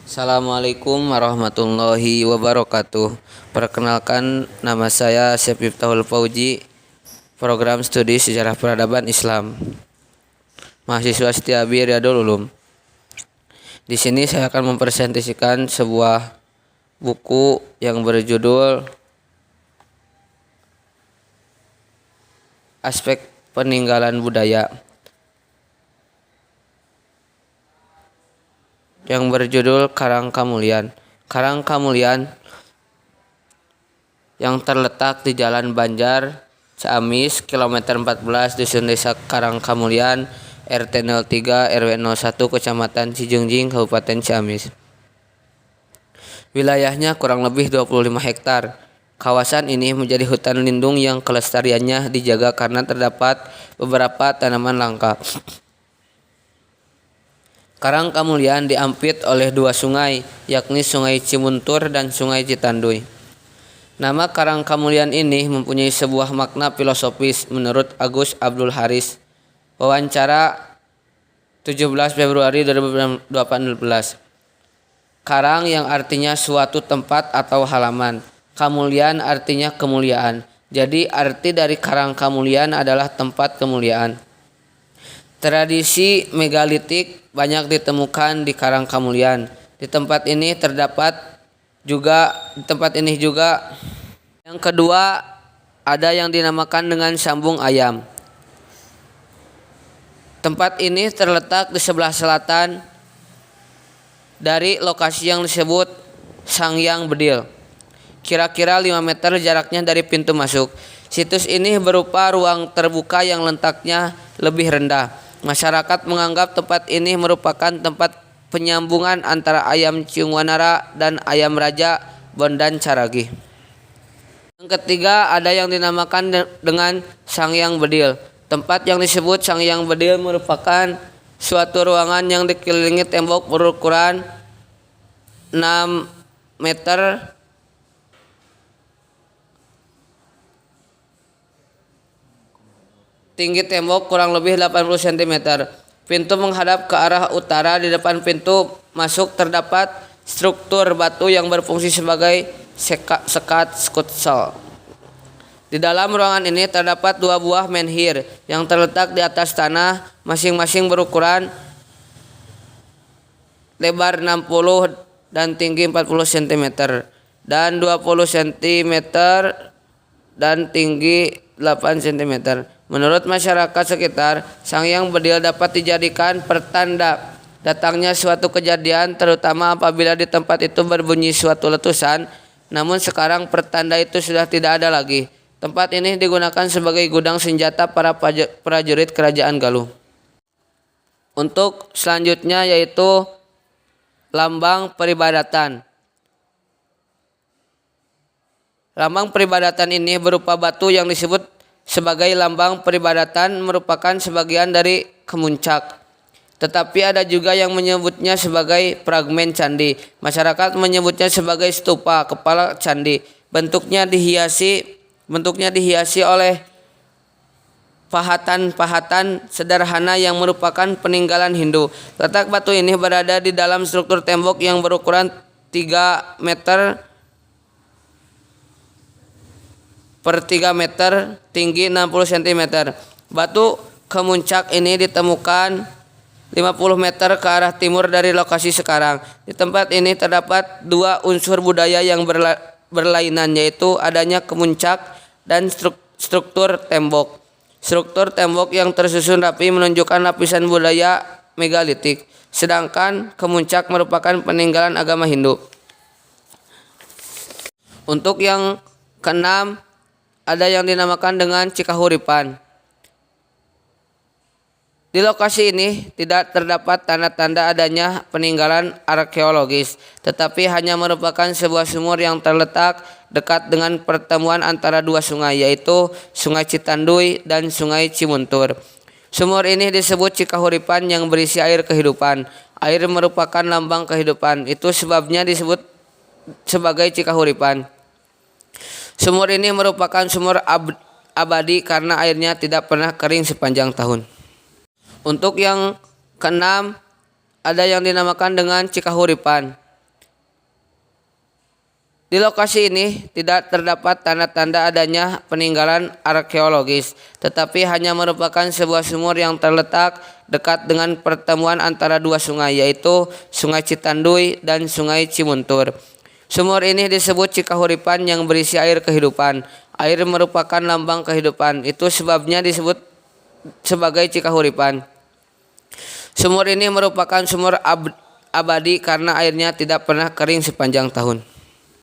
Assalamualaikum warahmatullahi wabarakatuh. Perkenalkan, nama saya Syekh Miftahul Fauzi, program studi Sejarah Peradaban Islam, mahasiswa Setiabudi Riyadul Ulum. Di sini saya akan mempresentasikan sebuah buku yang berjudul Aspek Peninggalan Budaya, yang berjudul Karang Kamulian. Karang Kamulian yang terletak di Jalan Banjar, Ciamis, kilometer 14, Dusun Desa Karang Kamulian, RT 03 RW 01, Kecamatan Cijengjing, Kabupaten Ciamis. Wilayahnya kurang lebih 25 hektar. Kawasan ini menjadi hutan lindung yang kelestariannya dijaga karena terdapat beberapa tanaman langka. Karang Kamulian diampit oleh dua sungai, yakni Sungai Cimuntur dan Sungai Citanduy. Nama Karang Kamulian ini mempunyai sebuah makna filosofis menurut Agus Abdul Haris. Wawancara 17 Februari 2018. Karang yang artinya suatu tempat atau halaman. Kamulian artinya kemuliaan. Jadi arti dari Karang Kamulian adalah tempat kemuliaan. Tradisi megalitik banyak ditemukan di Karang Kamulian. Di tempat ini juga. Yang kedua, ada yang dinamakan dengan Sambung Ayam. Tempat ini terletak di sebelah selatan dari lokasi yang disebut Sangyang Bedil. Kira-kira 5 meter jaraknya dari pintu masuk. Situs ini berupa ruang terbuka yang letaknya lebih rendah. Masyarakat menganggap tempat ini merupakan tempat penyambungan antara ayam Ciungwanara dan ayam Raja Bondan Caragi. Yang ketiga, ada yang dinamakan dengan Sangyang Bedil. Tempat yang disebut Sangyang Bedil merupakan suatu ruangan yang dikelilingi tembok berukuran 6 meter tinggi, tembok kurang lebih 80 cm. Pintu menghadap ke arah utara. Di depan pintu masuk terdapat struktur batu yang berfungsi sebagai sekat skutsel. Di dalam ruangan ini terdapat 2 buah menhir yang terletak di atas tanah, masing-masing berukuran lebar 60 dan tinggi 40 cm dan 20 cm dan tinggi 8 cm. Menurut masyarakat sekitar, Sangyang Bedil dapat dijadikan pertanda datangnya suatu kejadian, terutama apabila di tempat itu berbunyi suatu letusan. Namun sekarang pertanda itu sudah tidak ada lagi. Tempat ini digunakan sebagai gudang senjata para prajurit kerajaan Galuh. Untuk selanjutnya yaitu lambang peribadatan. Lambang peribadatan ini berupa batu yang disebut sebagai lambang peribadatan, merupakan sebagian dari kemuncak. Tetapi ada juga yang menyebutnya sebagai fragmen candi. Masyarakat menyebutnya sebagai stupa, kepala candi. Bentuknya dihiasi oleh pahatan-pahatan sederhana yang merupakan peninggalan Hindu. Letak batu ini berada di dalam struktur tembok yang berukuran 3 meter per 3 meter, tinggi 60 cm. Batu kemuncak ini ditemukan 50 meter ke arah timur dari lokasi sekarang. Di tempat ini terdapat 2 unsur budaya yang berlainan, yaitu adanya kemuncak dan struktur tembok. Struktur tembok yang tersusun rapi menunjukkan lapisan budaya megalitik, sedangkan kemuncak merupakan peninggalan agama Hindu. Untuk yang keenam, ada yang dinamakan dengan Cikahuripan. Di lokasi ini tidak terdapat tanda-tanda adanya peninggalan arkeologis, tetapi hanya merupakan sebuah sumur yang terletak dekat dengan pertemuan antara 2 sungai, yaitu Sungai Citanduy dan Sungai Cimuntur. Sumur ini disebut Cikahuripan yang berisi air kehidupan. Air merupakan lambang kehidupan, itu sebabnya disebut sebagai Cikahuripan. Sumur ini merupakan sumur abadi karena airnya tidak pernah kering sepanjang tahun. Untuk yang keenam, ada yang dinamakan dengan Cikahuripan. Di lokasi ini tidak terdapat tanda-tanda adanya peninggalan arkeologis, tetapi hanya merupakan sebuah sumur yang terletak dekat dengan pertemuan antara dua sungai, yaitu Sungai Citanduy dan Sungai Cimuntur. Sumur ini disebut Cikahuripan yang berisi air kehidupan. Air merupakan lambang kehidupan, itu sebabnya disebut sebagai Cikahuripan. Sumur ini merupakan sumur abadi karena airnya tidak pernah kering sepanjang tahun.